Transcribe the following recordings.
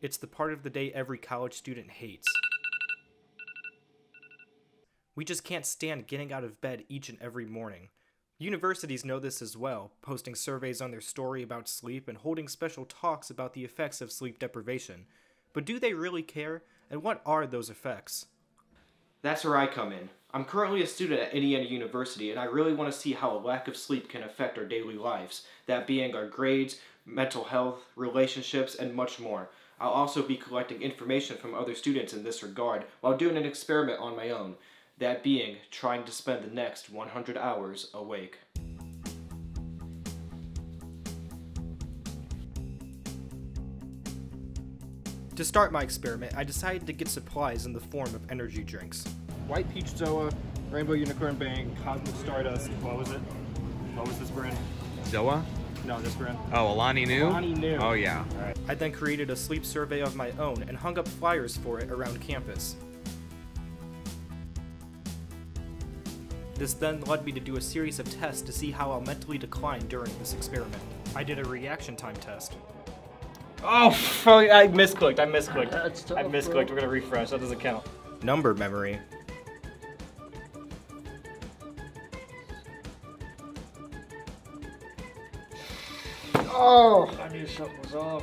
It's the part of the day every college student hates. We just can't stand getting out of bed each and every morning. Universities know this as well, posting surveys on their story about sleep and holding special talks about the effects of sleep deprivation. But do they really care? And what are those effects? That's where I come in. I'm currently a student at Indiana University, and I really want to see how a lack of sleep can affect our daily lives, that being our grades, mental health, relationships, and much more. I'll also be collecting information from other students in this regard while doing an experiment on my own, that being trying to spend the next 100 hours awake. To start my experiment, I decided to get supplies in the form of energy drinks. White Peach Zoa, Rainbow Unicorn Bang, Cosmic Stardust, what was it? What was this brand? Zoa? No, this brand. Oh, Alani Nu? Alani Nu. Oh, yeah. All right. I then created a sleep survey of my own and hung up flyers for it around campus. This then led me to do a series of tests to see how I'll mentally decline during this experiment. I did a reaction time test. Oh, I misclicked. I misclicked. We're gonna refresh. That doesn't count. Number memory. Oh! I knew something was off.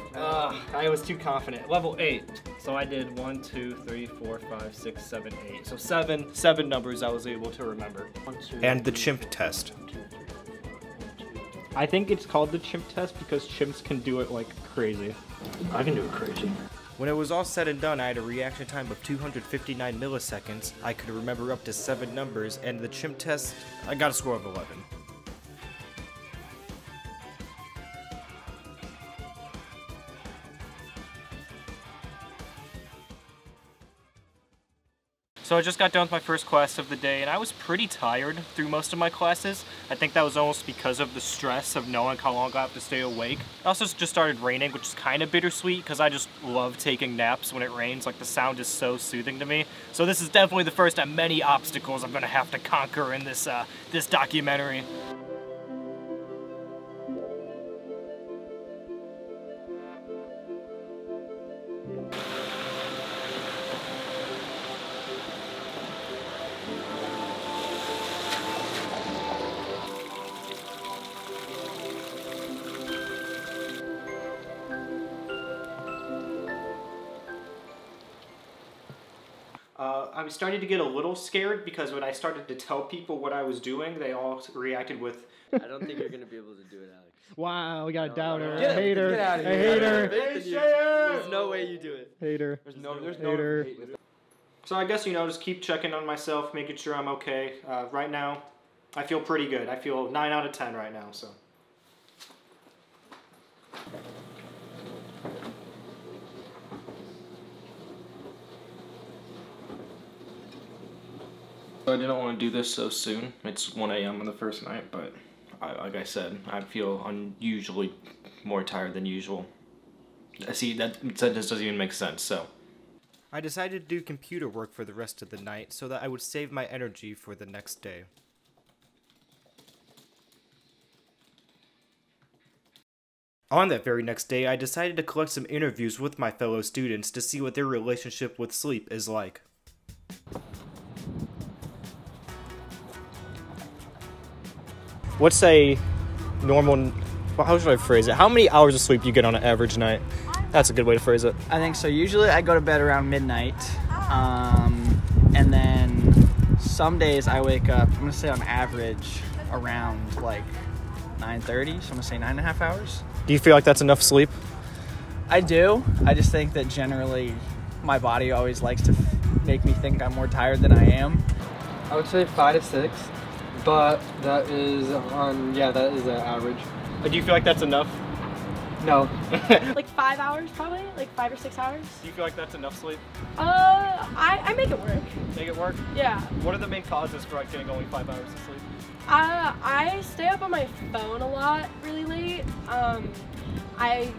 I was too confident. Level 8. So I did 1, 2, 3, 4, 5, 6, 7, 8. So seven numbers I was able to remember. 1, 2, And the chimp test. 1, 2, 3, 4, 1, 2, 3. I think it's called the chimp test because chimps can do it like crazy. I can do it crazy. When it was all said and done, I had a reaction time of 259 milliseconds. I could remember up to 7 numbers, and the chimp test, I got a score of 11. So I just got done with my first class of the day, and I was pretty tired through most of my classes. I think that was almost because of the stress of knowing how long I have to stay awake. It also just started raining, which is kind of bittersweet because I just love taking naps when it rains. Like, the sound is so soothing to me. So this is definitely the first of many obstacles I'm gonna have to conquer in this this documentary. I was starting to get a little scared because when I started to tell people what I was doing, they all reacted with, I don't think you're going to be able to do it, Alex. "Wow, we got a downer, Get hater, out of a here. hater, There's no way you do it. hater, There's no hater." So I guess, you know, just keep checking on myself, making sure I'm okay. Right now, I feel pretty good. I feel 9 out of 10 right now, so. I didn't want to do this so soon. It's 1 a.m. on the first night, but like I said, I feel unusually more tired than usual. See, that just doesn't even make sense, so. I decided to do computer work for the rest of the night so that I would save my energy for the next day. On that very next day, I decided to collect some interviews with my fellow students to see what their relationship with sleep is like. What's a normal, well, how should I phrase it? How many hours of sleep you get on an average night? That's a good way to phrase it. I think so. Usually I go to bed around midnight. And then some days I wake up, I'm going to say on average, around like 9:30. So I'm going to say 9.5 hours. Do you feel like that's enough sleep? I do. I just think that generally my body always likes to make me think I'm more tired than I am. I would say 5 to 6, but that is that is the average. Do you feel like that's enough? No. Like 5 hours probably, like 5 or 6 hours. Do you feel like that's enough sleep? I make it work. Make it work? Yeah. What are the main causes for like getting only 5 hours of sleep? I stay up on my phone a lot really late. I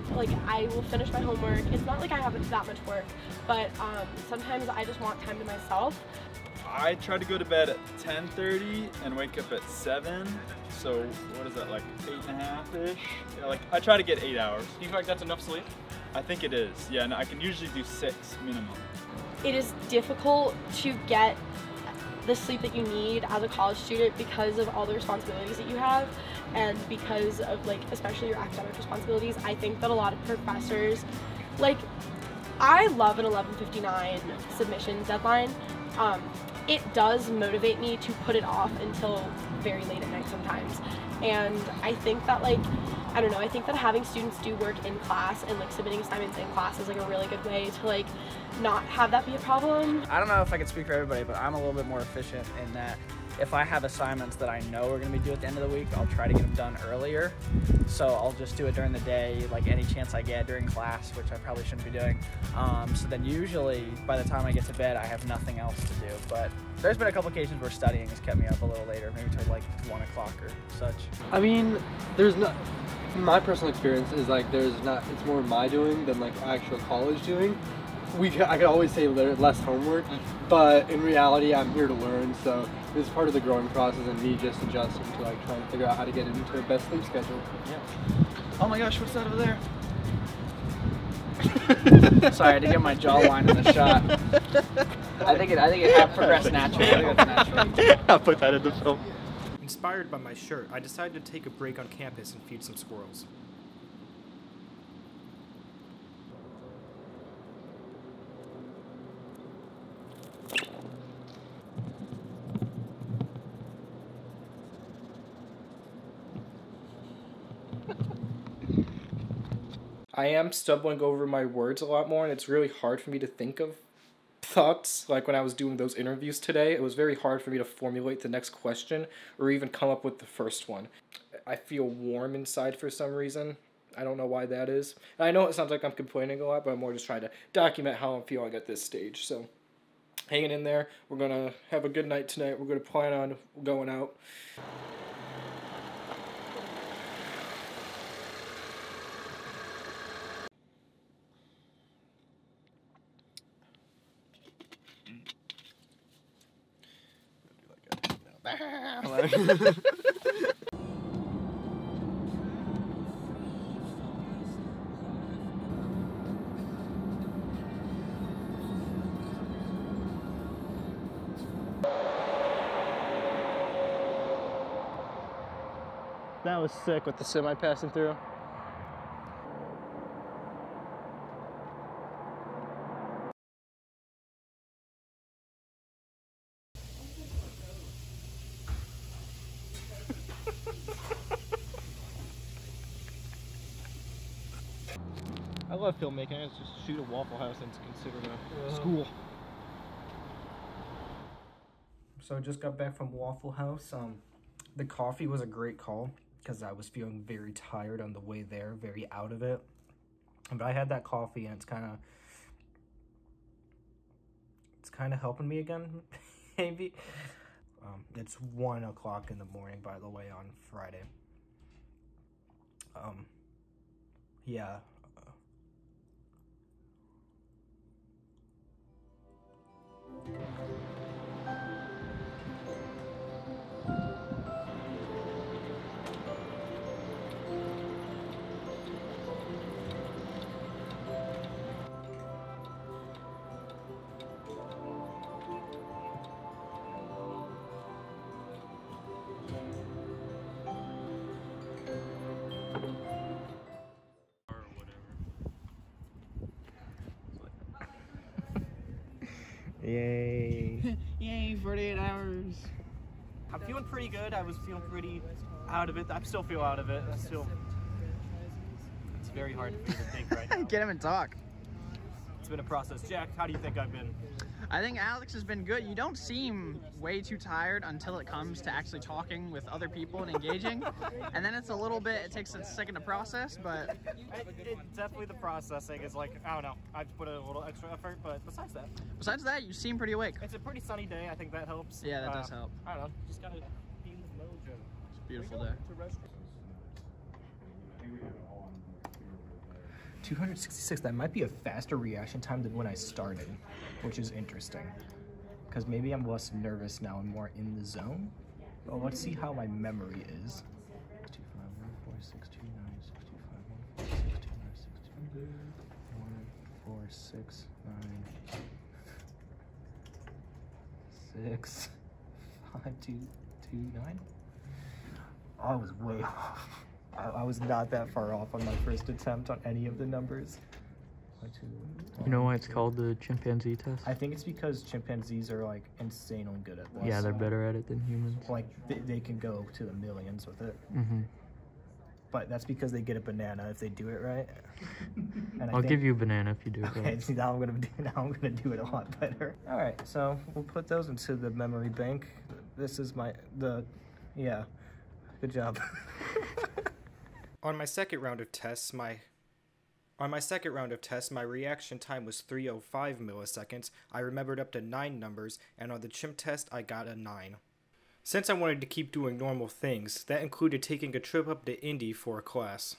will finish my homework. It's not like I have that much work, but sometimes I just want time to myself. I try to go to bed at 10:30 and wake up at 7. So what is that, like 8.5-ish? Yeah, like I try to get 8 hours. Do you feel like that's enough sleep? I think it is. Yeah, and I can usually do 6 minimum. It is difficult to get the sleep that you need as a college student because of all the responsibilities that you have, and because of, like, especially your academic responsibilities. I think that a lot of professors, like, I love an 11:59 submission deadline. It does motivate me to put it off until very late at night sometimes. And I think that, like, I don't know, I think that having students do work in class and, like, submitting assignments in class is, like, a really good way to, like, not have that be a problem. I don't know if I can speak for everybody, but I'm a little bit more efficient in that if I have assignments that I know are going to be due at the end of the week, I'll try to get them done earlier. So I'll just do it during the day, like any chance I get during class, which I probably shouldn't be doing. So then usually by the time I get to bed, I have nothing else to do. But there's been a couple occasions where studying has kept me up a little later, maybe till like 1 o'clock or such. I mean, there's not, my personal experience is like there's not, it's more my doing than like actual college doing. I could always say less homework, but in reality I'm here to learn, so this is part of the growing process and me just adjusting to like trying to figure out how to get into a best sleep schedule. Yeah. Oh my gosh, what's that over there? Sorry, I had to get my jawline in the shot. I think it progressed naturally. I think that's natural. I'll put that in the film. Inspired by my shirt, I decided to take a break on campus and feed some squirrels. I am stumbling over my words a lot more, and it's really hard for me to think of thoughts. Like when I was doing those interviews today, it was very hard for me to formulate the next question or even come up with the first one. I feel warm inside for some reason. I don't know why that is. And I know it sounds like I'm complaining a lot, but I'm more just trying to document how I'm feeling at this stage. So hanging in there. We're going to have a good night tonight. We're going to plan on going out. That was sick with the semi passing through. I love filmmaking. I just shoot a Waffle House and it's considered a school. So I just got back from Waffle House. The coffee was a great call because I was feeling very tired on the way there, very out of it. But I had that coffee and it's kind of helping me again, maybe. It's 1 o'clock in the morning, by the way, on Friday. Yeah. Yay. Yay, 48 hours. I'm feeling pretty good. I was feeling pretty out of it. I still feel out of it. It's very hard for me to think right now. Get him and talk. It's been a process. Jack, how do you think I've been? I think Alex has been good. You don't seem way too tired until it comes to actually talking with other people and engaging. And then it's a little bit, it takes a second to process, but... It's definitely the processing is like, I don't know, I've put a little extra effort, but besides that, you seem pretty awake. it's a pretty sunny day. I think that helps. Yeah, that does help. I don't know, just gotta be in the mojo. It's a beautiful day. 266, that might be a faster reaction time than when I started, which is interesting. Because maybe I'm less nervous now and more in the zone. Well, let's see how my memory is. 251, 462, 9, 625, 1, 462, 9, 625. 4, 6, 9, 6, 5, 2, 2, 9. I was way off. I was not that far off on my first attempt on any of the numbers. 1, 2, 1, You know why it's 2. called the chimpanzee test? I think it's because chimpanzees are like insanely good at this. Yeah, they're better at it than humans. Like they can go to the millions with it. Mm-hmm. But that's because they get a banana if they do it right. And I'll give you a banana if you do it Okay, right. see now I'm gonna do it a lot better. All right, so we'll put those into the memory bank. This is yeah, good job. On my second round of tests, my reaction time was 305 milliseconds. I remembered up to 9 numbers, and on the chimp test, I got a 9. Since I wanted to keep doing normal things, that included taking a trip up to Indy for a class.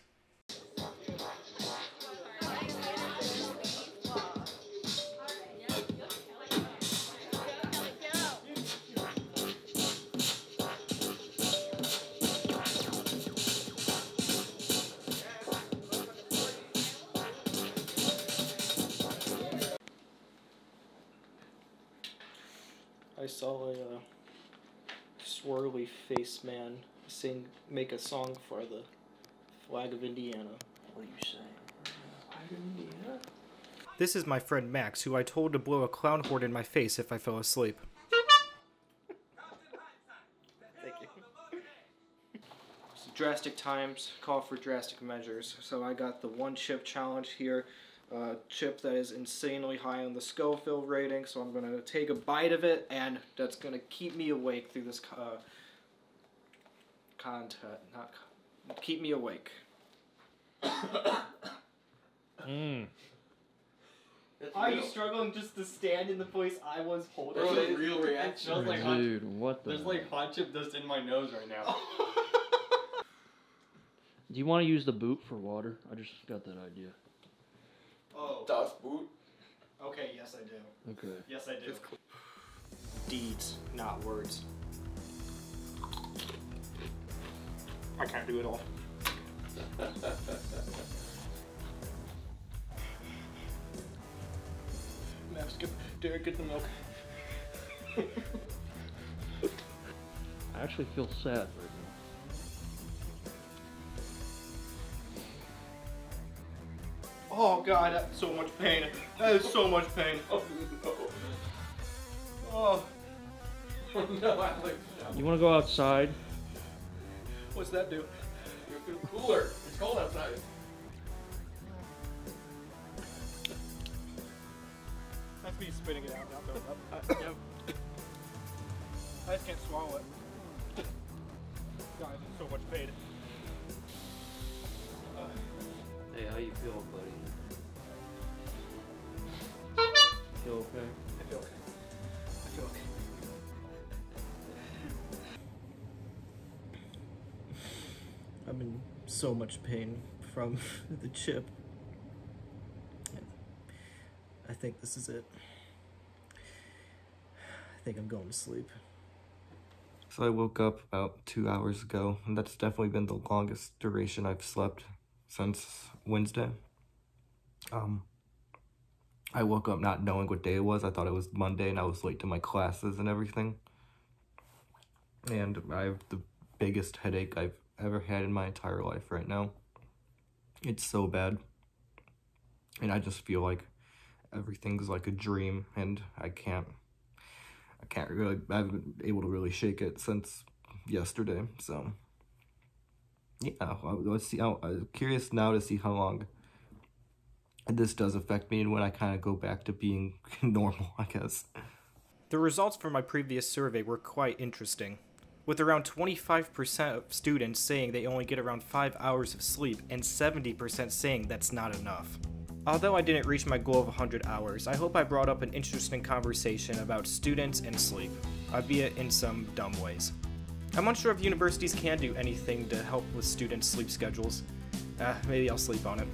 I saw a swirly face man make a song for the flag of Indiana. What are you saying? Flag of Indiana? This is my friend Max, who I told to blow a clown horn in my face if I fell asleep. Thank you. Drastic times call for drastic measures. So I got the 1 chip challenge here. Chip that is insanely high on the Scoville rating, so I'm going to take a bite of it, and that's going to keep me awake through this keep me awake. Are you struggling just to stand in the place I was holding? Bro, that's a real reaction. Smells like Dude, what the? There's like hot chip dust in my nose right now. Do you want to use the boot for water? I just got that idea. Oh. Dust boot? Okay, yes I do. Okay. Yes I do. Deeds, not words. I can't do it all. Max, Derek, get the milk. I actually feel sad right now. Oh god, that's so much pain. That is so much pain. Oh no. Oh. Oh no, Alex. You want to go outside? What's that do? It's cooler. It's cold outside. That's me spitting it out, not throwing up. Yep. I just can't swallow it. God, it's so much pain. Hey, how you feel, buddy? Feel okay? I feel okay. I feel okay. I'm in so much pain from the chip. I think this is it. I think I'm going to sleep. So I woke up about 2 hours ago, and that's definitely been the longest duration I've slept since Wednesday. I woke up not knowing what day it was. I thought it was Monday, and I was late to my classes and everything. And I have the biggest headache I've ever had in my entire life right now. It's so bad. And I just feel like everything's like a dream, and I haven't been able to really shake it since yesterday. So yeah, let's see. I'm curious now to see how long this does affect me and when I kind of go back to being normal, I guess. The results from my previous survey were quite interesting, with around 25% of students saying they only get around 5 hours of sleep and 70% saying that's not enough. Although I didn't reach my goal of 100 hours, I hope I brought up an interesting conversation about students and sleep, albeit in some dumb ways. I'm unsure if universities can do anything to help with students' sleep schedules. Maybe I'll sleep on it.